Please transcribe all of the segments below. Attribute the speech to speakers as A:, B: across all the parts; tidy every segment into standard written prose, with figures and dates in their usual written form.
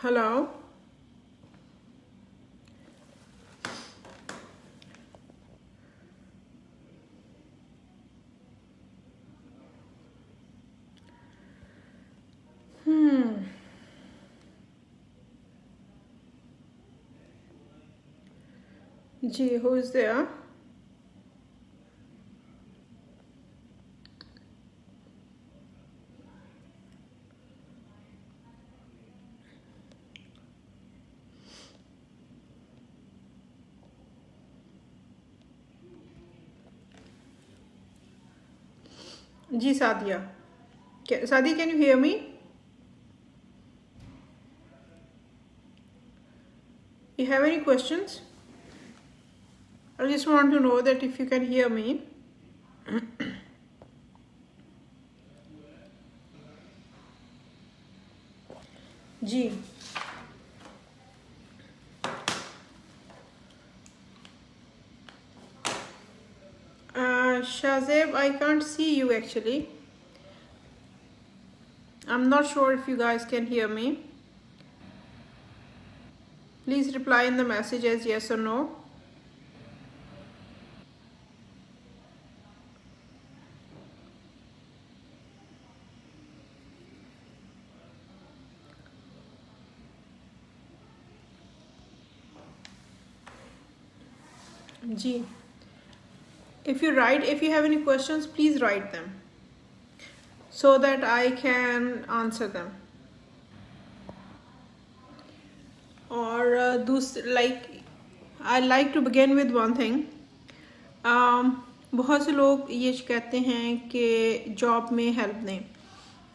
A: Hello. Gee, who's there? Ji, Sadia. Sadi, can you hear me? You have any questions? I just want to know that if you can hear me. Ji. Shazeb, I can't see you actually. I'm not sure if you guys can hear me. Please reply in the message as yes or no. Ji. If you have any questions, please write them so that I can answer them. Or I like to begin with one thing. बहुत से लोग ये कहते हैं कि job में help दें,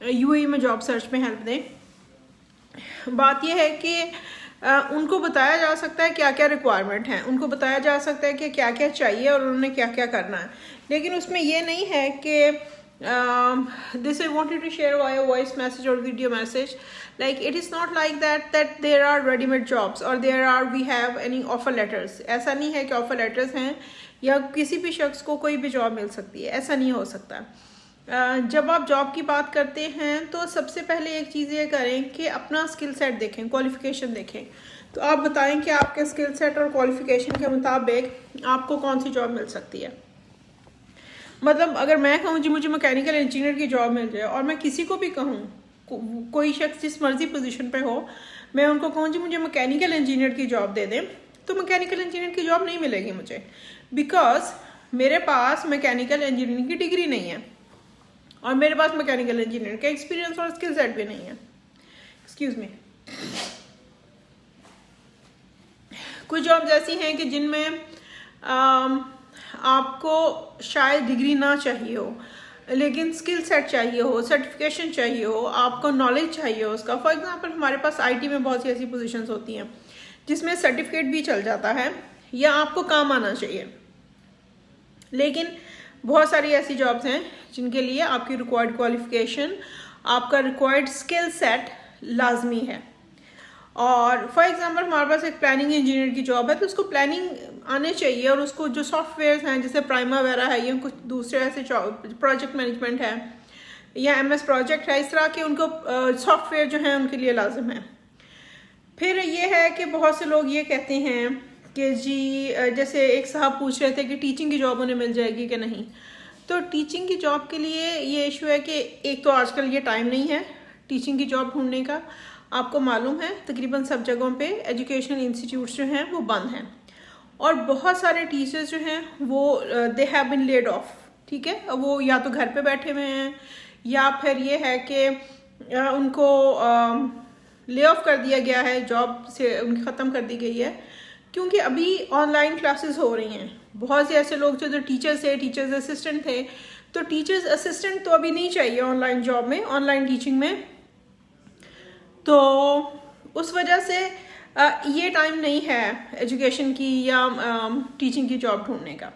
A: UAE में जॉब सर्च में हेल्प दें। बात यह है कि उनको बताया जा सकता है क्या क्या रिक्वायरमेंट हैं, उनको बताया जा सकता है कि क्या क्या चाहिए और उन्होंने क्या क्या करना है, लेकिन उसमें ये नहीं है कि this I wanted to share via voice message or video message. Like it is not like that there are ready-made jobs or we have any offer letters. ऐसा नहीं है कि offer letters हैं या किसी भी शख्स को कोई भी जॉब मिल सकती है, ऐसा नहीं हो सकता। जब आप जॉब की बात करते हैं तो सबसे पहले एक चीज़ ये करें कि अपना स्किल सेट देखें, क्वालिफिकेशन देखें। तो आप बताएं कि आपके स्किल सेट और क्वालिफिकेशन के मुताबिक आपको कौन सी जॉब मिल सकती है। मतलब अगर मैं कहूँ जी मुझे मैकेनिकल इंजीनियर की जॉब मिल जाए और मैं किसी को भी कहूँ, कोई शख्स जिस मर्जी पोजीशन पे हो, मैं उनको कहूँ जी मुझे मैकेनिकल इंजीनियर की जॉब दे दें, तो मैकेनिकल इंजीनियर की जॉब नहीं मिलेगी मुझे, बिकॉज मेरे पास मैकेनिकल इंजीनियरिंग की डिग्री नहीं है और मेरे पास मैकेनिकल इंजीनियर का एक्सपीरियंस और स्किल सेट भी नहीं है। Excuse me. कुछ जॉब्स ऐसी हैं कि जिनमें आपको शायद डिग्री ना चाहिए हो, लेकिन स्किल सेट चाहिए हो, सर्टिफिकेशन चाहिए हो, आपको नॉलेज चाहिए हो उसका। फॉर एग्जांपल हमारे पास आईटी में बहुत सी ऐसी पोजीशंस होती हैं जिसमें सर्टिफिकेट भी चल जाता है या आपको काम आना चाहिए, लेकिन बहुत सारी ऐसी जॉब्स हैं जिनके लिए आपकी रिक्वायर्ड क्वालिफिकेशन, आपका रिक्वायर्ड स्किल सेट लाजमी है। और फॉर एग्जांपल हमारे पास एक प्लानिंग इंजीनियर की जॉब है तो उसको प्लानिंग आने चाहिए और उसको जो सॉफ्टवेयर हैं जैसे प्राइमा वगैरह है या कुछ दूसरे ऐसे प्रोजेक्ट मैनेजमेंट है या एमएस प्रोजेक्ट है, इस तरह के उनको सॉफ्टवेयर जो हैं उनके लिए लाजिम है। फिर ये है कि बहुत से लोग ये कहते हैं कि जी जैसे एक साहब पूछ रहे थे कि टीचिंग की जॉब उन्हें मिल जाएगी कि नहीं। तो टीचिंग की जॉब के लिए ये इशू है कि एक तो आजकल ये टाइम नहीं है टीचिंग की जॉब ढूंढने का। आपको मालूम है तकरीबन सब जगहों पे एजुकेशनल इंस्टीट्यूट्स जो हैं वो बंद हैं और बहुत सारे टीचर्स जो हैं वो they have been laid off. ठीक है, वो या तो घर पे बैठे हुए हैं या फिर ये है कि उनको ले ऑफ कर दिया गया है, जॉब से उनकी ख़त्म कर दी गई है, क्योंकि अभी ऑनलाइन क्लासेस हो रही हैं। बहुत से ऐसे लोग जो टीचर्स थे, टीचर्स असिस्टेंट थे, तो टीचर्स असिस्टेंट तो अभी नहीं चाहिए ऑनलाइन जॉब में, ऑनलाइन टीचिंग में। तो उस वजह से ये टाइम नहीं है एजुकेशन की या टीचिंग की जॉब ढूंढने का।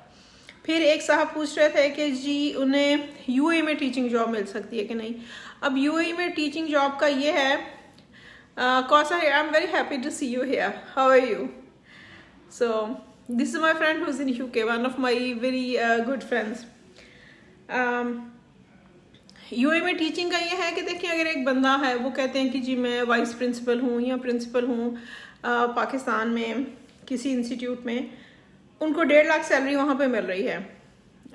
A: फिर एक साहब पूछ रहे थे कि जी उन्हें यूएई में टीचिंग जॉब मिल सकती है कि नहीं। अब यूएई में टीचिंग जॉब का ये है, Kausar, I am very happy to see you here, how are you? So this is my friend who is in UK, one of my very good friends. UAE में टीचिंग का ये है कि देखिए अगर एक बंदा है वो कहते हैं कि जी मैं वाइस प्रिंसिपल हूँ या प्रिंसिपल हूँ पाकिस्तान में किसी इंस्टीट्यूट में, उनको 1.5 लाख सैलरी वहाँ पे मिल रही है।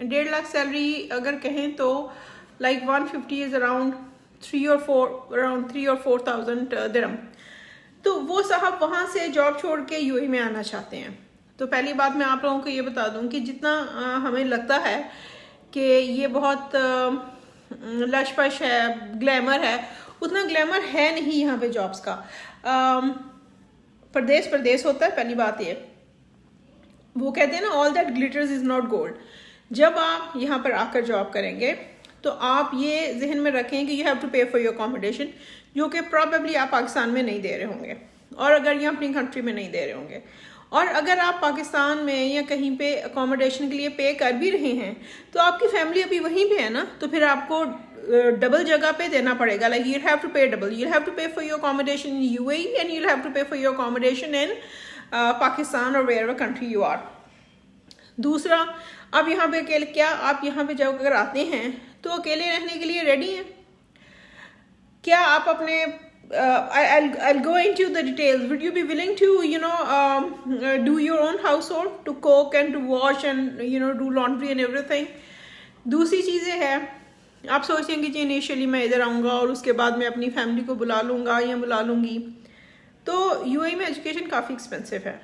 A: 1.5 लाख सैलरी अगर कहें तो लाइक 150 इज अराउंड 3 or 4,000 दिरहम। तो वो साहब वहाँ से जॉब छोड़ के यूएई में आना चाहते हैं। तो पहली बात मैं आप लोगों को ये बता दूं कि जितना हमें लगता है कि ये बहुत लशपश है, ग्लैमर है, उतना ग्लैमर है नहीं यहाँ पे जॉब्स का। प्रदेश प्रदेश होता है, पहली बात ये। वो कहते हैं ना all that glitters is not gold. जब आप यहाँ पर आकर जॉब करेंगे तो आप ये जहन में रखें कि you have to pay for your accommodation, जो कि प्रॉबेबली आप पाकिस्तान में नहीं दे रहे होंगे, और अगर ये अपनी कंट्री में नहीं दे रहे होंगे, और अगर आप पाकिस्तान में या कहीं पे अकोमोडेशन के लिए पे कर भी रहे हैं तो आपकी फैमिली अभी वहीं पे है ना, तो फिर आपको डबल जगह पे देना पड़ेगा। Like you have to pay double, you have to pay for your accommodation in UAE and you have to pay for your accommodation in Pakistan और वेयर कंट्री यू आर। दूसरा, अब यहाँ पे अकेले, क्या आप यहाँ पे जब अगर आते हैं तो अकेले रहने के लिए रेडी हैं? क्या आप अपने I'll go into the details. Would you be willing to, do your own household, to cook and to wash and, do laundry and everything? दूसरी चीज़ें हैं, आप सोचते हैं कि जी इनिशियली मैं इधर आऊँगा और उसके बाद मैं अपनी फैमिली को बुला लूँगा या बुला लूँगी। तो यूएई में एजुकेशन काफ़ी एक्सपेंसिव है।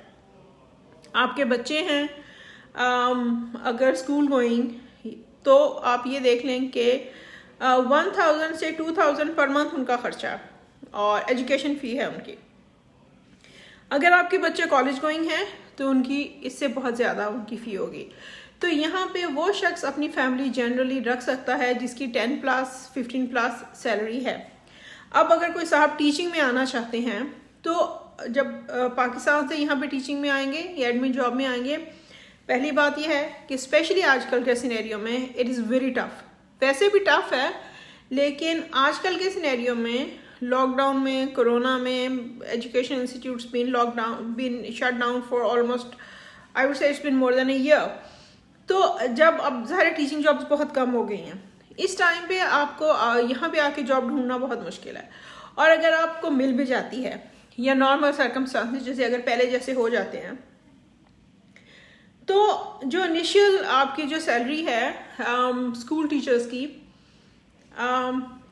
A: आपके बच्चे हैं अगर स्कूल गोइंग, तो आप ये देख लें कि 1,000 से 2,000 पर मंथ उनका खर्चा और एजुकेशन फ़ी है उनकी। अगर आपके बच्चे कॉलेज गोइंग हैं तो उनकी इससे बहुत ज़्यादा उनकी फ़ी होगी। तो यहाँ पे वो शख्स अपनी फैमिली जनरली रख सकता है जिसकी 10+ 15+ सैलरी है। अब अगर कोई साहब टीचिंग में आना चाहते हैं तो जब पाकिस्तान से यहाँ पे टीचिंग में आएंगे या एडमिन जॉब में आएंगे, पहली बात यह है कि स्पेशली आजकल के सिनेरियो में इट इज़ वेरी टफ। वैसे भी टफ है, लेकिन आजकल के सिनेरियो में, लॉकडाउन में, कोरोना में, education institutes been shut down for almost, I would say it's been more than a year. तो जब अब सारे टीचिंग जॉब्स बहुत कम हो गई हैं, इस टाइम पे आपको यहाँ पे आके जॉब ढूंढना बहुत मुश्किल है। और अगर आपको मिल भी जाती है या नॉर्मल सर्कमस्टांसेस जैसे अगर पहले जैसे हो जाते हैं, तो जो इनिशियल आपकी जो सैलरी है स्कूल टीचर्स की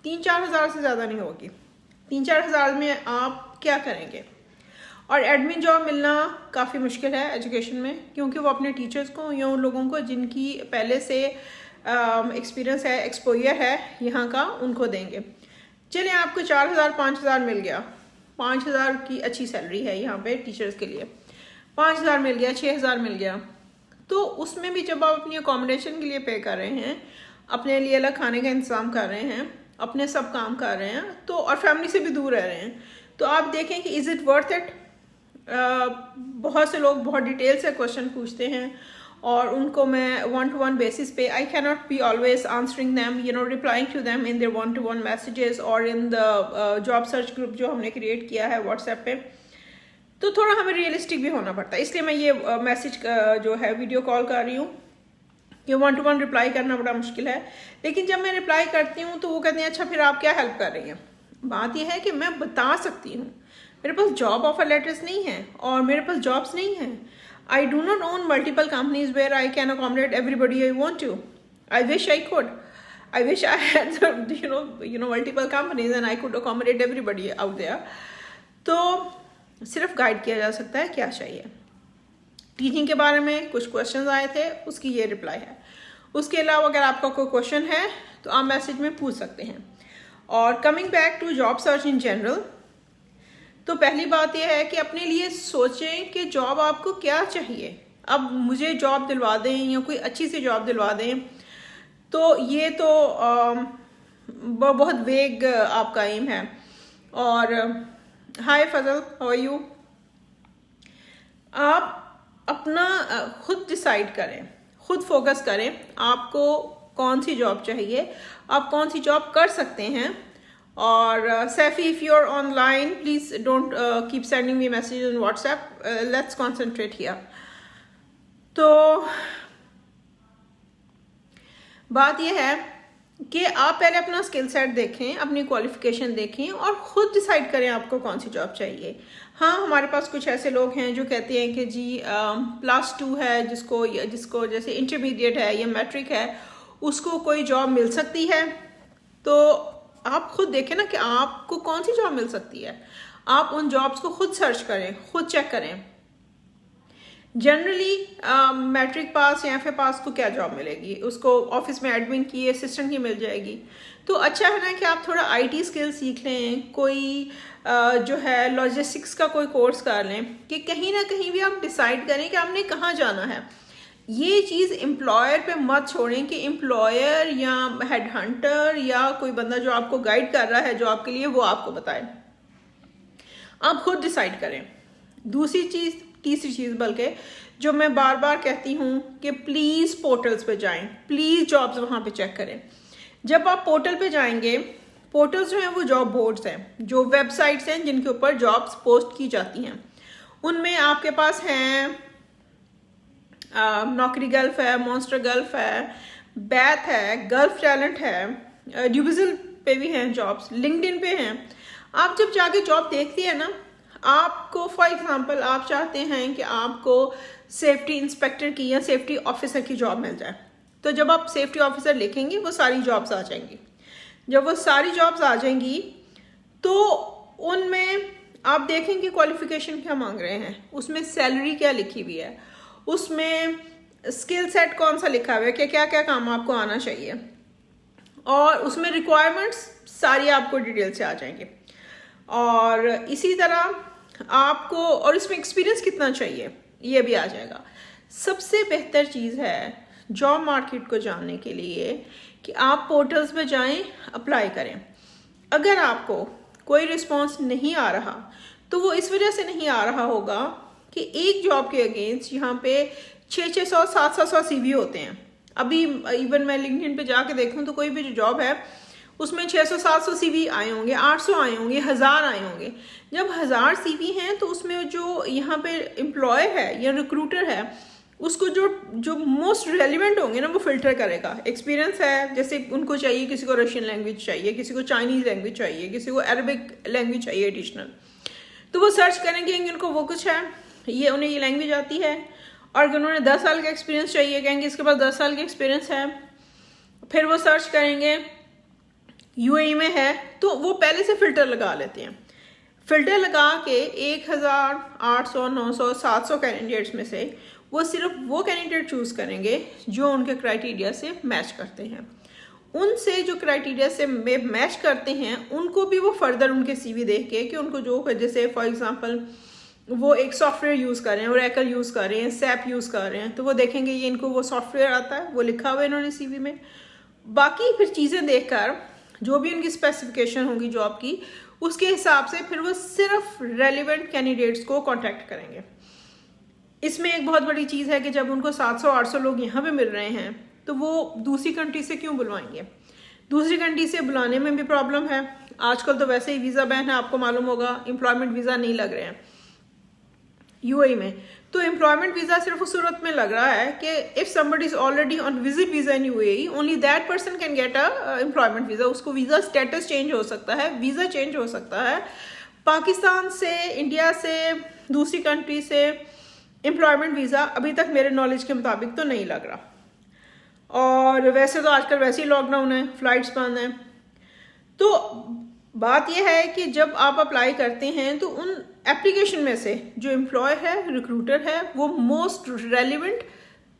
A: 3-4 हज़ार से ज़्यादा नहीं होगी। 3-4 हज़ार में आप क्या करेंगे? और एडमिन जॉब मिलना काफ़ी मुश्किल है एजुकेशन में, क्योंकि वो अपने टीचर्स को या उन लोगों को जिनकी पहले से एक्सपीरियंस है, एक्सपोजर है यहाँ का, उनको देंगे। चलिए आपको 4,000 5,000 मिल गया, 5,000 की अच्छी सैलरी है यहाँ पे टीचर्स के लिए, 5,000 मिल गया, 6,000 मिल गया। तो उसमें भी जब आप अपनी अकोमोडेशन के लिए पे कर रहे हैं, अपने लिए अलग खाने का इंतज़ाम कर रहे हैं, अपने सब काम कर रहे हैं, तो और फैमिली से भी दूर रह रहे हैं, तो आप देखें कि इज़ इट वर्थ इट। बहुत से लोग बहुत डिटेल से क्वेश्चन पूछते हैं और उनको मैं 1-to-1 बेसिस पे, I can not be always answering them, replying to them in their 1-to-1 messages और in the job search group जो हमने क्रिएट किया है व्हाट्सएप पे। तो थोड़ा हमें रियलिस्टिक भी होना पड़ता है, इसलिए मैं ये मैसेज जो है वीडियो कॉल कर रही हूँ कि 1-to-1 रिप्लाई करना बड़ा मुश्किल है। लेकिन जब मैं रिप्लाई करती हूँ तो वो कहते हैं अच्छा फिर आप क्या हेल्प कर रही हैं। बात यह है कि मैं बता सकती हूँ, मेरे पास जॉब ऑफर लेटर्स नहीं है और मेरे पास जॉब्स नहीं हैं। I do not own multiple companies where I can accommodate everybody I want to. I wish I could, I wish I had multiple companies and I could accommodate everybody out there. तो सिर्फ guide किया जा सकता है क्या चाहिए। Teaching के बारे में कुछ क्वेश्चंस आए थे, उसकी ये रिप्लाई है। उसके अलावा अगर आपका कोई क्वेश्चन है तो आप मैसेज में पूछ सकते हैं। और coming back to job search in general, तो पहली बात यह है कि अपने लिए सोचें कि जॉब आपको क्या चाहिए। अब मुझे जॉब दिलवा दें या कोई अच्छी सी जॉब दिलवा दें, तो ये तो बहुत वेग आपका एम है। और हाय फजल, हाउ आर यू? आप अपना खुद डिसाइड करें, खुद फोकस करें आपको कौन सी जॉब चाहिए, आप कौन सी जॉब कर सकते हैं। और Saifi, if you are online please don't keep sending me message on WhatsApp, let's concentrate here. तो बात यह है कि आप पहले अपना स्किल सेट देखें, अपनी क्वालिफिकेशन देखें और ख़ुद डिसाइड करें आपको कौन सी जॉब चाहिए। हाँ, हमारे पास कुछ ऐसे लोग हैं जो कहते हैं कि जी +2 है, जिसको जैसे इंटरमीडिएट है या मैट्रिक है, उसको कोई जॉब मिल सकती है। तो आप खुद देखें ना कि आपको कौन सी जॉब मिल सकती है। आप उन जॉब्स को खुद सर्च करें, खुद चेक करें। जनरली मैट्रिक पास या FA पास को क्या जॉब मिलेगी, उसको ऑफिस में एडमिन की असिस्टेंट की मिल जाएगी। तो अच्छा है ना कि आप थोड़ा IT स्किल सीख लें, कोई जो है लॉजिस्टिक्स का कोई कोर्स कर लें, कि कहीं ना कहीं भी आप डिसाइड करें कि आपने कहाँ जाना है। ये चीज़ एम्प्लॉयर पे मत छोड़ें कि एम्प्लॉयर या हेड हंटर या कोई बंदा जो आपको गाइड कर रहा है जॉब के लिए वो आपको बताए। आप खुद डिसाइड करें। तीसरी चीज़ बल्कि जो मैं बार बार कहती हूँ कि प्लीज़ पोर्टल्स पे जाएं, प्लीज़ जॉब्स वहाँ पे चेक करें। जब आप पोर्टल पे जाएंगे, पोर्टल्स जो हैं वो जॉब बोर्ड्स हैं, जो वेबसाइट्स हैं जिनके ऊपर जॉब्स पोस्ट की जाती हैं। उनमें आपके पास हैं नौकरी गल्फ है, मॉन्स्टर गल्फ है, बैथ है, गल्फ टैलेंट है, ड्यूबिजल पे भी हैं जॉब्स, लिंक्डइन पे हैं। आप जब जाके जॉब देखती है ना, आपको फॉर एग्जांपल आप चाहते हैं कि आपको सेफ्टी इंस्पेक्टर की या सेफ्टी ऑफिसर की जॉब मिल जाए, तो जब आप सेफ्टी ऑफिसर लिखेंगे वो सारी जॉब्स आ जाएंगी। जब वो सारी जॉब्स आ जाएंगी तो उनमें आप देखेंगे क्वालिफिकेशन क्या मांग रहे हैं, उसमें सैलरी क्या लिखी हुई है, उसमें स्किल सेट कौन सा लिखा हुआ है कि क्या क्या काम आपको आना चाहिए, और उसमें रिक्वायरमेंट्स सारी आपको डिटेल से आ जाएंगे। और इसी तरह आपको, और इसमें एक्सपीरियंस कितना चाहिए ये भी आ जाएगा। सबसे बेहतर चीज़ है जॉब मार्केट को जानने के लिए कि आप पोर्टल्स पे जाएं, अप्लाई करें। अगर आपको कोई रिस्पांस नहीं आ रहा तो वो इस वजह से नहीं आ रहा होगा कि एक जॉब के अगेंस्ट यहाँ पे 600 700 CV होते हैं। अभी इवन मैं लिंक्डइन पे जाके देखूँ तो कोई भी जो जॉब है उसमें 600-700 CV आए होंगे, 800 आए होंगे, 1000 आए होंगे। जब 1000 CV हैं तो उसमें जो यहाँ पे एम्प्लॉय है या रिक्रूटर है उसको जो मोस्ट रेलिवेंट होंगे ना वो फिल्टर करेगा। एक्सपीरियंस है, जैसे उनको चाहिए, किसी को रशियन लैंग्वेज चाहिए, किसी को चाइनीज़ लैंग्वेज चाहिए, किसी को अरबिक लैंग्वेज चाहिए एडिशनल, तो वो सर्च करेंगे इनको वो कुछ है, ये उन्हें ये लैंग्वेज आती है। और अगर उन्होंने 10 साल का एक्सपीरियंस चाहिए, कहेंगे इसके पास 10 साल का एक्सपीरियंस है। फिर वो सर्च करेंगे UAE में है, तो वो पहले से फिल्टर लगा लेते हैं। फिल्टर लगा के 1000, 800, 900, 700 कैंडिडेट्स में से वो सिर्फ वो कैंडिडेट चूज करेंगे जो उनके क्राइटेरिया से मैच करते हैं। उनसे जो क्राइटेरिया से मैच करते हैं उनको भी वो फर्दर उनके CV देख के कि उनको जो, जैसे फॉर एग्जांपल वो एक सॉफ्टवेयर यूज़ कर रहे हैं, ओरेकल यूज़ कर रहे हैं, SAP यूज़ कर रहे हैं, तो वो देखेंगे ये इनको वो सॉफ्टवेयर आता है, वो लिखा हुआ है इन्होंने CV में। बाकी फिर चीज़ें देखकर जो भी उनकी स्पेसिफिकेशन होगी जॉब की, उसके हिसाब से फिर वो सिर्फ रेलिवेंट कैंडिडेट्स को कांटेक्ट करेंगे। इसमें एक बहुत बड़ी चीज़ है कि जब उनको 700-800 लोग यहाँ पे मिल रहे हैं तो वो दूसरी कंट्री से क्यों बुलवाएंगे। दूसरी कंट्री से बुलाने में भी प्रॉब्लम है। आजकल तो वैसे ही वीज़ा बैन है, आपको मालूम होगा, एम्प्लॉयमेंट वीज़ा नहीं लग रहे हैं UAE में। तो एम्प्लॉयमेंट वीज़ा सिर्फ उस सूरत में लग रहा है कि if somebody is already on visit visa in UAE, only that person can get a employment visa. उसको वीज़ा स्टेटस चेंज हो सकता है, वीज़ा चेंज हो सकता है। पाकिस्तान से, इंडिया से, दूसरी कंट्री से एम्प्लॉयमेंट वीज़ा अभी तक मेरे नॉलेज के मुताबिक तो नहीं लग रहा। और वैसे तो आजकल वैसे ही लॉकडाउन है, फ्लाइट्स बंद हैं। तो बात यह है कि जब आप अप्लाई करते हैं तो उन एप्लीकेशन में से जो एम्प्लॉय है, रिक्रूटर है, वो मोस्ट रेलिवेंट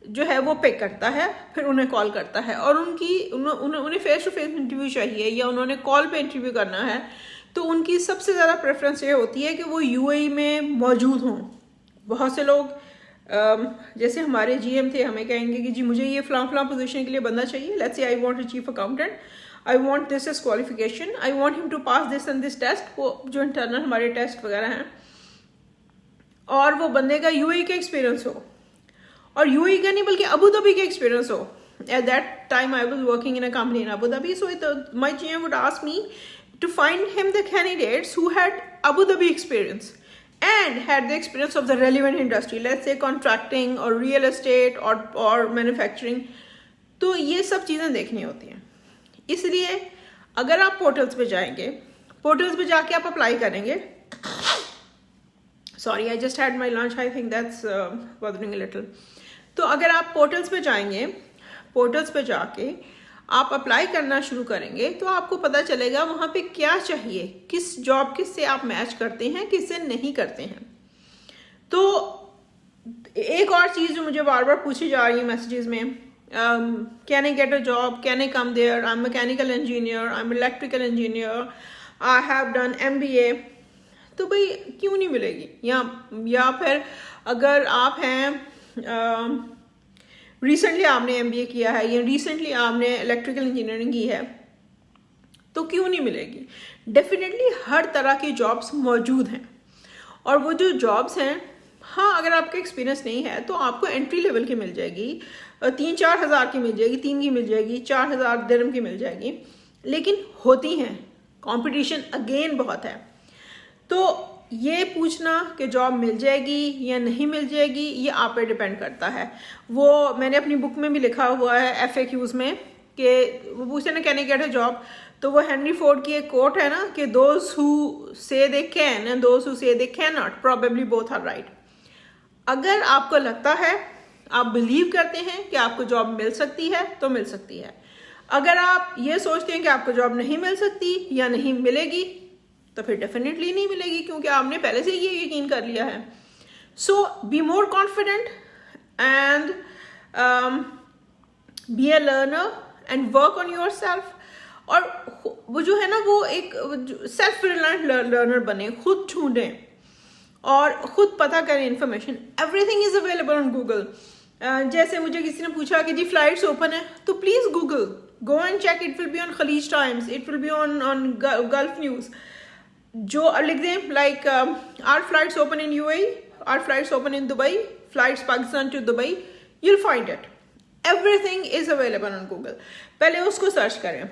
A: जो है वो पिक करता है, फिर उन्हें कॉल करता है। और उन्हें फेस टू फेस इंटरव्यू चाहिए या उन्होंने कॉल पे इंटरव्यू करना है, तो उनकी सबसे ज़्यादा प्रेफरेंस ये होती है कि वो UAE में मौजूद हों। बहुत से लोग जैसे हमारे GM थे, हमें कहेंगे कि जी मुझे ये फलां पोजीशन के लिए बंदा चाहिए, let's say I want a chief accountant, I want this is qualification, I want him to pass this and this test, वो जो इंटरनल हमारे टेस्ट वगैरह हैं, और वो बंदे का UAE का एक्सपीरियंस हो, और UAE का नहीं बल्कि अबू धाबी का एक्सपीरियंस हो। At that time I was working in a company in Abu Dhabi, so my GM would ask me to find him the candidates who had Abu Dhabi experience and had the experience of the relevant industry, let's say contracting or real estate or manufacturing. तो ये सब चीज़ें देखनी होती हैं। इसलिए अगर आप पोर्टल्स पे जाएंगे, पोर्टल्स पे जाके आप अप्लाई करेंगे, sorry I just had my lunch, I think that's bothering a little. तो अगर आप पोर्टल्स पे जाएंगे, पोर्टल्स पे जाके आप अप्लाई करना शुरू करेंगे तो आपको पता चलेगा वहाँ पे क्या चाहिए, किस जॉब किससे आप मैच करते हैं, किससे नहीं करते हैं। तो एक और चीज़ जो मुझे बार बार पूछी जा रही है मैसेजेस में, can I get a job, can I come there, I am mechanical engineer, I am electrical engineer, I have done MBA। तो भाई क्यों नहीं मिलेगी? या फिर अगर आप हैं रिसेंटली आपने MBA किया है या रिसेंटली आपने इलेक्ट्रिकल इंजीनियरिंग की है, तो क्यों नहीं मिलेगी? डेफिनेटली हर तरह की जॉब्स मौजूद हैं, और वो जो जॉब्स हैं, हाँ अगर आपका एक्सपीरियंस नहीं है तो आपको एंट्री लेवल की मिल जाएगी, 3-4 हज़ार की मिल जाएगी, 3 की मिल जाएगी, 4,000 दिरहम की मिल जाएगी, लेकिन होती हैं। कंपटीशन अगेन बहुत है। तो ये पूछना कि जॉब मिल जाएगी या नहीं मिल जाएगी, ये आप पे डिपेंड करता है। वो मैंने अपनी बुक में भी लिखा हुआ है FAQs में कि वो पूछते ना can I get a job, तो वो हेनरी फोर्ड की एक कोट है ना कि those who say they can and those who say they can not probably both are right. अगर आपको लगता है, आप बिलीव करते हैं कि आपको जॉब मिल सकती है तो मिल सकती है। अगर आप ये सोचते हैं कि आपको जॉब नहीं मिल सकती या नहीं मिलेगी, तो फिर डेफिनेटली नहीं मिलेगी, क्योंकि आपने पहले से ये यकीन कर लिया है। So be more confident and be a learner and work on yourself. और वो जो है ना, वो एक सेल्फ रिलायंट लर्नर बने, खुद ढूंढें और खुद पता करें information. Everything is available on Google. जैसे मुझे किसी ने पूछा कि जी फ्लाइट्स ओपन है, तो please Google, go and check, it will be on Khaleej Times, it will be on Gulf News. जो लिख दें like are flights open in UAE, are flights open in Dubai, flights Pakistan to Dubai, you'll find it. Everything is available on Google. पहले उसको search करें,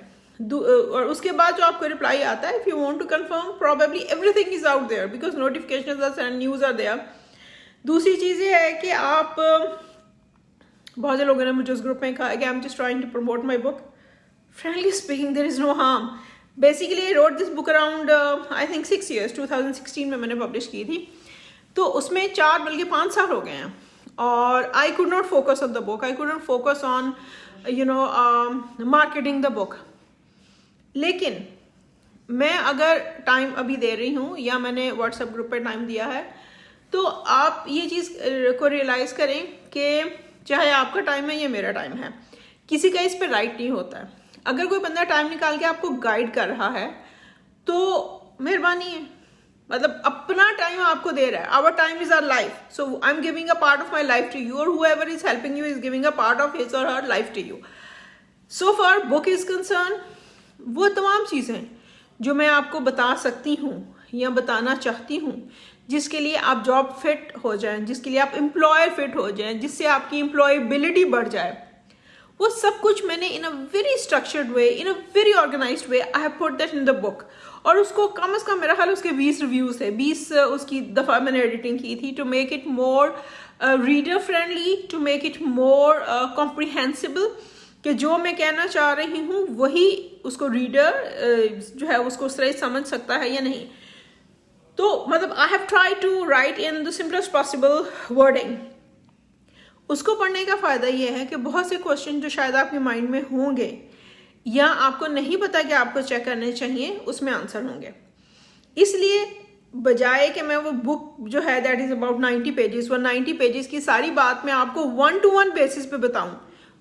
A: और उसके बाद जो आपको रिप्लाई आता है, if you want to confirm, probably everything is out there because notifications are sent, news are there. दूसरी चीज़ ये है कि आप, बहुत से लोगों ने मुझे उस ग्रुप में कहा कि I'm just trying to promote my book. Frankly speaking, there is no harm. Basically, I wrote this book around I think 6 years, 2016 में मैंने पब्लिश की थी। तो उसमें 4 बल्कि 5 साल हो गए हैं, और I could not focus on the book. I could not focus on marketing the book. लेकिन मैं अगर टाइम अभी दे रही हूँ या मैंने व्हाट्सएप ग्रुप पे टाइम दिया है, तो आप ये चीज़ को रियलाइज़ करें कि चाहे आपका टाइम है या मेरा टाइम है, किसी का इस पर राइट नहीं होता है। अगर कोई बंदा टाइम निकाल के आपको गाइड कर रहा है तो मेहरबानी है, मतलब अपना टाइम आपको दे रहा है। Our time is our life, so I am giving a part of my life to you, और whoever is helping you is giving a part of his or her life to you. So for book is concern, वो तमाम चीज़ें जो मैं आपको बता सकती हूँ या बताना चाहती हूँ, जिसके लिए आप जॉब फिट हो जाएं, जिसके लिए आप एम्प्लॉयर फिट हो जाएं, जिससे आपकी एम्प्लॉयबिलिटी बढ़ जाए, वो सब कुछ मैंने in a very structured way, in a very organised way, I have put that in the book. और उसको कम से कम मेरा ख्याल उसके 20 रिव्यूज है, 20 उसकी दफ़ा मैंने एडिटिंग की थी, to make it more reader friendly, to make it more comprehensible, कि जो मैं कहना चाह रही हूँ वही उसको रीडर जो है उसको उस तरह समझ सकता है या नहीं। तो मतलब I have try to write in the simplest possible wording. उसको पढ़ने का फ़ायदा ये है कि बहुत से क्वेश्चन जो शायद आपके माइंड में होंगे या आपको नहीं पता कि आपको चेक करने चाहिए, उसमें आंसर होंगे। इसलिए बजाय कि मैं वो बुक जो है दैट इज़ अबाउट 90 पेजेस, वो 90 पेजेस की सारी बात मैं आपको 1-to-1 बेसिस पे बताऊं,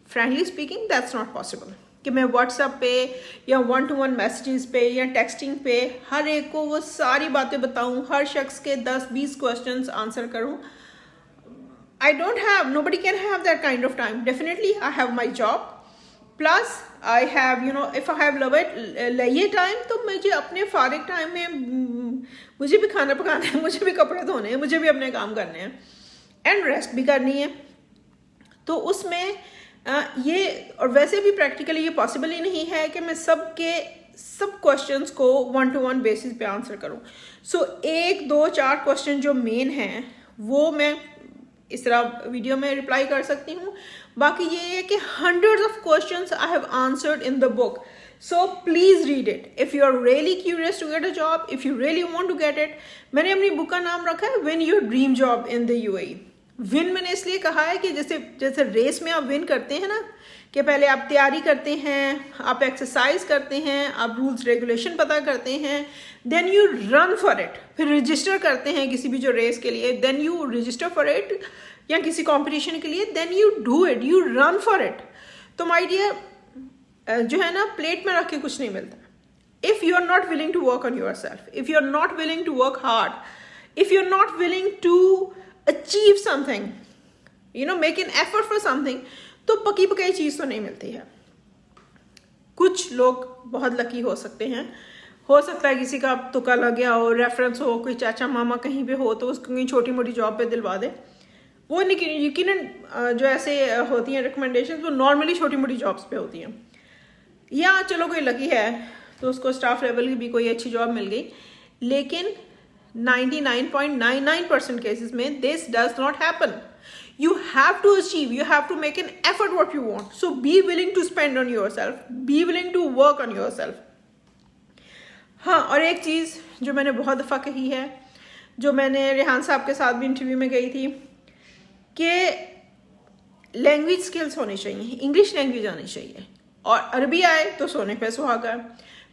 A: frankly speaking that's not possible कि मैं व्हाट्सएप पे या 1-to-1 मैसेजेस पे या टेक्सटिंग पे हर एक को वो सारी बातें बताऊं, हर शख्स के 10-20 क्वेश्चंस आंसर करूं। I don't have, nobody can have that kind of time. Definitely, I have my job. Plus, I have, if I have leisure time, तो मुझे अपने फारिग टाइम में मुझे भी खाना पकाना है, मुझे भी कपड़े धोने हैं, मुझे भी अपने काम करने हैं, एंड रेस्ट भी करनी है। तो उसमें ये, और वैसे भी प्रैक्टिकली ये पॉसिबल ही नहीं है कि मैं सब क्वेश्चंस को 1-to-1 बेसिस पे आंसर करूं। सो 1, 2, 4 क्वेश्चन जो मेन हैं वो मैं इस तरह वीडियो में रिप्लाई कर सकती हूँ। बाकी ये है कि hundreds of questions I have answered in the book, So please read it. If you are really curious to get a job, if you really want to get it, मैंने अपनी बुक का नाम रखा है Win Your Dream Job in the UAE. Win मैंने इसलिए कहा है कि जैसे रेस में आप विन करते हैं ना, कि पहले आप तैयारी करते हैं, आप एक्सरसाइज करते हैं, आप रूल्स रेगुलेशन पता करते हैं, then you run for it, फिर रजिस्टर करते हैं किसी भी जो रेस के लिए, then you register for it, या किसी कॉम्पिटिशन के लिए, then you do it, you run for it. तो माय डियर, जो है ना, प्लेट में रख के कुछ नहीं मिलता. If you are not willing to work on yourself, if you are not willing to work hard, if you are not willing to achieve something, make an effort for something, तो पकी पकाई चीज तो नहीं मिलती है. कुछ लोग बहुत लकी हो सकते हैं, हो सकता है किसी का तुक्का लग गया हो, रेफरेंस हो, कोई चाचा मामा कहीं पे हो तो उसको कहीं छोटी मोटी जॉब पे दिलवा दे. वो यकीनन जो ऐसे होती हैं रिकमेंडेशन, वो नॉर्मली छोटी मोटी जॉब्स पे होती हैं. या चलो कोई लकी है तो उसको स्टाफ लेवल की भी कोई अच्छी जॉब मिल गई, लेकिन 99.99% केसेस में this does not happen. You have to achieve, you have to make an effort what you want. So be willing to spend on yourself, be willing to work on yourself. हाँ, और एक चीज़ जो मैंने बहुत दफ़ा कही है, जो मैंने रेहान साहब के साथ भी इंटरव्यू में गई थी, कि लैंग्वेज स्किल्स होनी चाहिए, इंग्लिश लैंग्वेज आनी चाहिए, और अरबी आए तो सोने पे सुहागा.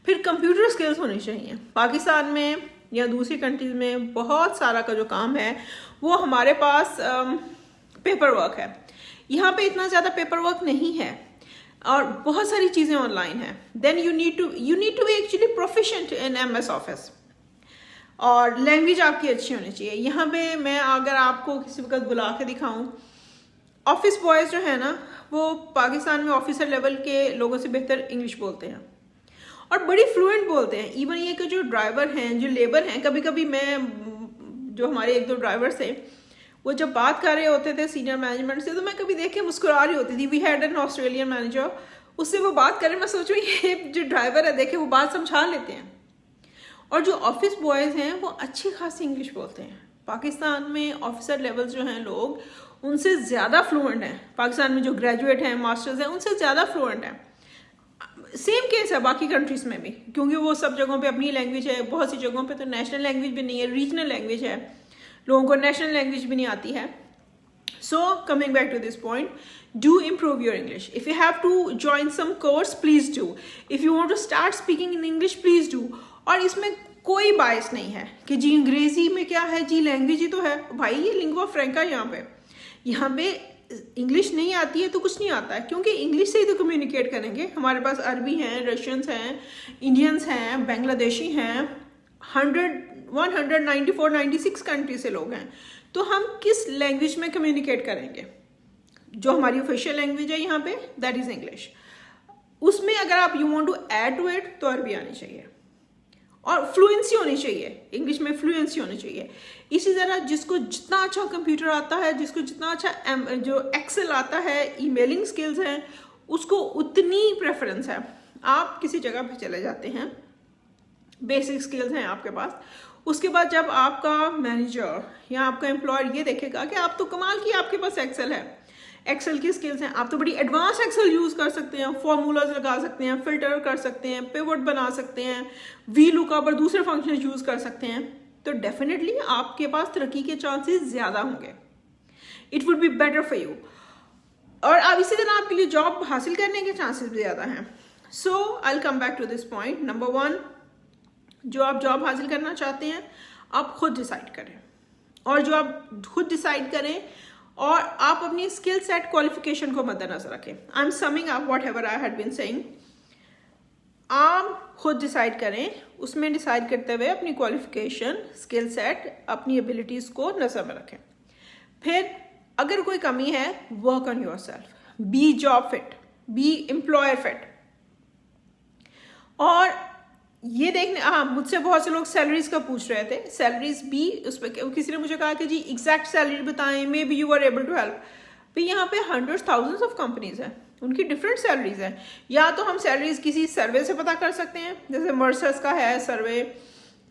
A: फिर कंप्यूटर स्किल्स होनी चाहिए. पाकिस्तान में या दूसरी कंट्रीज में बहुत सारा का जो काम है वो हमारे पास पेपर वर्क है. यहाँ पे इतना ज़्यादा पेपर वर्क नहीं है और बहुत सारी चीज़ें ऑनलाइन हैं. Then you need to be actually proficient in MS office, और लैंग्वेज आपकी अच्छी होनी चाहिए. यहाँ पे मैं अगर आपको किसी वक्त बुला के दिखाऊँ, ऑफिस बॉयज़ जो है ना, वो पाकिस्तान में ऑफिसर लेवल के लोगों से बेहतर इंग्लिश बोलते हैं और बड़ी फ्लुएंट बोलते हैं. इवन ये कि जो ड्राइवर हैं, जो लेबर हैं, कभी कभी मैं, जो हमारे एक दो ड्राइवर्स थे, वो जब बात कर रहे होते थे सीनियर मैनेजमेंट से, तो मैं कभी देख के मुस्कुरा रही होती थी. We had an Australian manager, उससे वो बात करें, मैं सोचूं ये जो ड्राइवर है, देखे वो बात समझा लेते हैं. और जो ऑफिस बॉयज़ हैं वो अच्छी खासी इंग्लिश बोलते हैं. पाकिस्तान में ऑफिसर लेवल जो हैं लोग, उनसे ज़्यादा फ्लुएंट हैं. पाकिस्तान में जो ग्रेजुएट हैं, मास्टर्स हैं, उनसे ज़्यादा फ्लुएंट हैं. सेम केस है बाकी कंट्रीज में भी, क्योंकि वो सब जगहों पे अपनी लैंग्वेज है. बहुत सी जगहों पे तो नेशनल लैंग्वेज भी नहीं है, रीजनल लैंग्वेज है, लोगों को नेशनल लैंग्वेज भी नहीं आती है. So coming back to this point, do improve your English. If you have to join some course, please do. If you want to start speaking in English, please do. और इसमें कोई बायस नहीं है कि जी अंग्रेजी में क्या है, जी लैंग्वेज ही तो है. भाई ये लिंगुआ फ्रैंका यहाँ पे इंग्लिश नहीं आती है तो कुछ नहीं आता है, क्योंकि इंग्लिश से ही तो कम्युनिकेट करेंगे. हमारे पास अरबी हैं, रशियंस हैं, इंडियंस हैं, बांग्लादेशी हैं, 194-96 कंट्री से लोग हैं. तो हम किस लैंग्वेज में कम्युनिकेट करेंगे? जो हमारी ऑफिशियल लैंग्वेज है यहाँ पे, दैट इज इंग्लिश. उसमें अगर आप you want to add to it, तो अरबी आनी चाहिए और फ्लुएंसी होनी चाहिए. इंग्लिश में फ्लुएंसी होनी चाहिए. इसी तरह जिसको जितना अच्छा कंप्यूटर आता है, जिसको जितना अच्छा जो एक्सेल आता है, ईमेलिंग स्किल्स हैं, उसको उतनी प्रेफरेंस है. आप किसी जगह पे चले जाते हैं, बेसिक स्किल्स हैं आपके पास, उसके बाद जब आपका मैनेजर या आपका एम्प्लॉयर ये देखेगा कि आप तो कमाल की, आपके पास एक्सेल है, एक्सेल की स्किल्स हैं, आप तो बड़ी एडवांस एक्सेल यूज कर सकते हैं, फॉर्मूलाज लगा सकते हैं, फिल्टर कर सकते हैं, पिवट बना सकते हैं, वी लुकअप और दूसरे फंक्शन यूज कर सकते हैं, तो डेफिनेटली आपके पास तरक्की के चांसेस ज्यादा होंगे. It would be better for you. और अब इसी तरह आपके लिए जॉब हासिल करने के चांसेस भी ज्यादा हैं. So I will come back to this point. Number 1, जो आप जॉब हासिल करना चाहते हैं, आप खुद डिसाइड करें. और जो आप खुद डिसाइड करें और आप अपनी स्किल सेट क्वालिफिकेशन को मद्देनजर रखें. I am summing up whatever I had been saying. आप खुद डिसाइड करें, उसमें डिसाइड करते हुए अपनी क्वालिफिकेशन, स्किल सेट, अपनी एबिलिटीज को नजर में रखें. फिर अगर कोई कमी है, work on yourself, be job fit, be employer fit. और ये देखने, हाँ, मुझसे बहुत से लोग सैलरीज का पूछ रहे थे. सैलरीज भी उस पर किसी ने मुझे कहा कि जी एग्जैक्ट सैलरी बताएं, maybe you are able to help. भाई यहाँ पे हंड्रेड्स थाउजेंड्स ऑफ कंपनीज हैं, उनकी डिफरेंट सैलरीज हैं. या तो हम सैलरीज किसी सर्वे से पता कर सकते हैं, जैसे मर्सर्स का है सर्वे,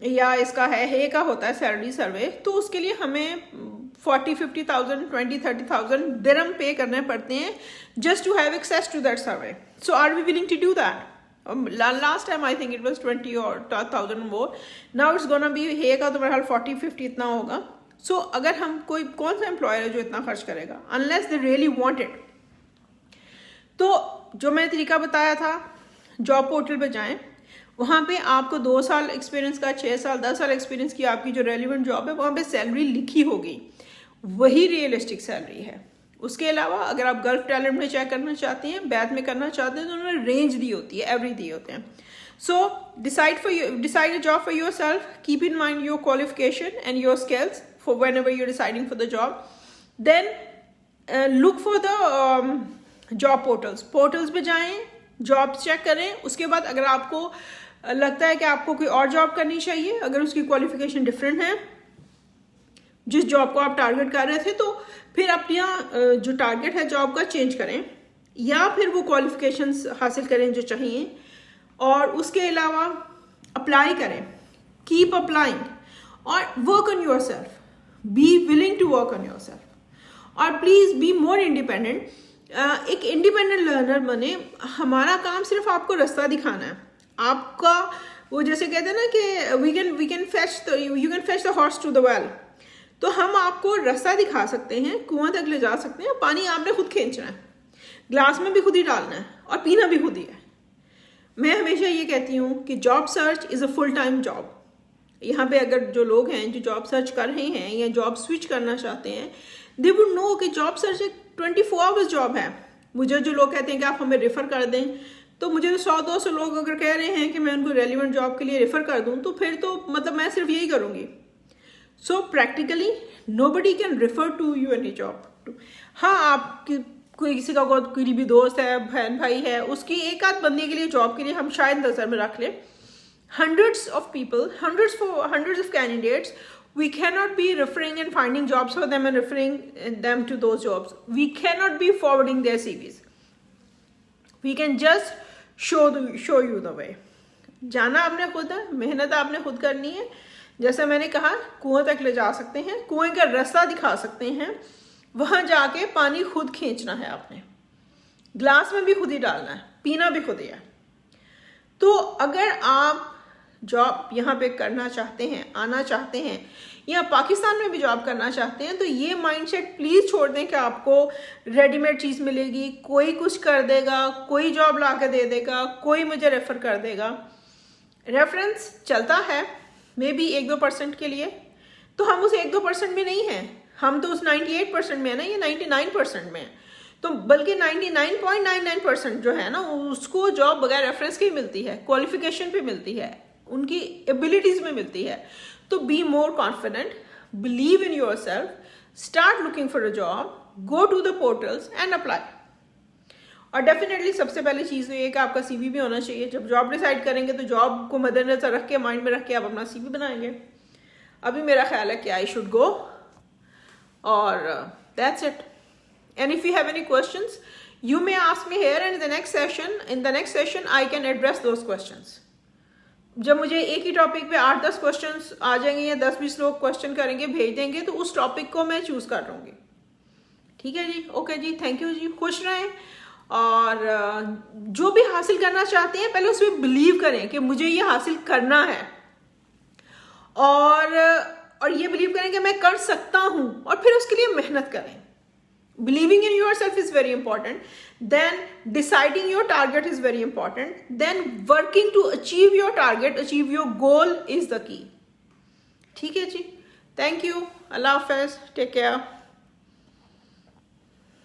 A: या इसका है हे का होता है सैलरी सर्वे. तो उसके लिए हमें 40-50,000, 20-30,000 दिरहम पे करने पड़ते हैं just to have access to that survey. So are we willing to do that? Last time I think it was 20,000 more, now it's gonna be है का तो मेरा हाल 40-50 इतना होगा. सो अगर हम कोई कौन सा एम्प्लॉयर है जो इतना खर्च करेगा unless they really want it. तो जो मैंने तरीका बताया था, जॉब पोर्टल पे जाएं, वहाँ पे आपको 2 साल एक्सपीरियंस का, 6 साल 10 साल एक्सपीरियंस की आपकी जो रेलिवेंट जॉब है वहाँ पे सैलरी लिखी होगी, वही रियलिस्टिक सैलरी है. उसके अलावा अगर आप गल्फ टैलेंट में चेक करना चाहते हैं, बैथ में करना चाहते हैं, तो उन्होंने रेंज दी होती है, एवरी दिए होते हैं. So decide a job for yourself, keep in mind your qualification and your skills for whenever you're deciding for the job. Then look for the job portals पे जाएं, jobs check करें. उसके बाद अगर आपको लगता है कि आपको कोई और जॉब करनी चाहिए, अगर उसकी क्वालिफिकेशन डिफरेंट है जिस जॉब को आप टारगेट कर रहे थे, तो फिर अपना जो टारगेट है जॉब का चेंज करें, या फिर वो क्वालिफिकेशंस हासिल करें जो चाहिए. और उसके अलावा अप्लाई करें, कीप अप्लाइंग, और work on yourself, be willing to work on yourself, और प्लीज बी मोर इंडिपेंडेंट. एक इंडिपेंडेंट लर्नर बने. हमारा काम सिर्फ आपको रास्ता दिखाना है. आपका वो जैसे कहते हैं ना कि we can fetch the horse to the well. तो हम आपको रास्ता दिखा सकते हैं, कुआं तक ले जा सकते हैं. पानी आपने खुद खींचना है, ग्लास में भी खुद ही डालना है, और पीना भी खुद ही है. मैं हमेशा ये कहती हूँ कि job search is a full time job. यहाँ पे अगर जो लोग हैं जो जॉब सर्च कर रहे हैं या जॉब स्विच करना चाहते हैं, दे वुड नो कि जॉब सर्च एक 24 आवर्स जॉब है. मुझे जो लोग कहते हैं कि आप हमें रेफर कर दें, तो मुझे तो 100-200 लोग अगर कह रहे हैं कि मैं उनको रेलिवेंट जॉब के लिए रेफर कर दूं, तो फिर तो मतलब मैं सिर्फ यही करूंगी. So practically nobody can refer to you any job. हाँ, आप कोई किसी का कोई भी दोस्त है, बहन भाई है, उसकी एक आध बंदे के लिए जॉब के लिए हम शायद नजर में रख लें. hundreds of people, hundreds of candidates, we cannot be referring and finding jobs for them and referring them to those jobs. We cannot be forwarding their CVs. We can just show you the way. जाना आपने खुद है, मेहनत आपने खुद करनी है. जैसे मैंने कहा, कुएं तक ले जा सकते हैं, कुएं का रास्ता दिखा सकते हैं, वहां जाके पानी खुद खींचना है आपने, ग्लास में भी खुद ही डालना है, पीना भी खुद ही है. तो अगर आप जॉब यहाँ पे करना चाहते हैं, आना चाहते हैं, या पाकिस्तान में भी जॉब करना चाहते हैं, तो ये माइंडसेट प्लीज छोड़ दें कि आपको रेडीमेड चीज मिलेगी, कोई कुछ कर देगा, कोई जॉब ला के दे देगा, कोई मुझे रेफर कर देगा. रेफरेंस चलता है मे बी 1-2% के लिए, तो हम उस 1-2% में नहीं हैं, हम तो उस 98% में है ना, ये 99% में है. तो बल्कि 99.99% जो है ना, उसको जॉब बगैर रेफरेंस के ही मिलती है, क्वालिफिकेशन पे मिलती है, उनकी एबिलिटीज में मिलती है. तो be more confident, believe in yourself, start looking for a job, go to the portals and apply. और डेफिनेटली सबसे पहली चीज़ तो ये कि आपका सीवी भी होना चाहिए. जब जॉब डिसाइड करेंगे तो जॉब को मद्देनजर रख के, माइंड में रख के आप अपना सीवी बनाएंगे. अभी मेरा ख्याल है कि आई शुड गो, और that's it. And if you have any questions, you may ask me here, and in the next session, I can address those questions. जब मुझे एक ही टॉपिक पे 8-10 क्वेश्चंस आ जाएंगे, या 10-20 लोग क्वेश्चन करेंगे, भेज देंगे, तो उस टॉपिक को मैं चूज कर लूँगी. ठीक है जी, ओके जी, थैंक यू जी, खुश रहें. और जो भी हासिल करना चाहते हैं, पहले उसमें बिलीव करें कि मुझे ये हासिल करना है, और ये बिलीव करें कि मैं कर सकता हूँ, और फिर उसके लिए मेहनत करें. Believing in yourself is very important. Then deciding your target is very important. Then working to achieve your target, achieve your goal is the key. ठीक है जी, thank you. Allah Hafiz. Take care.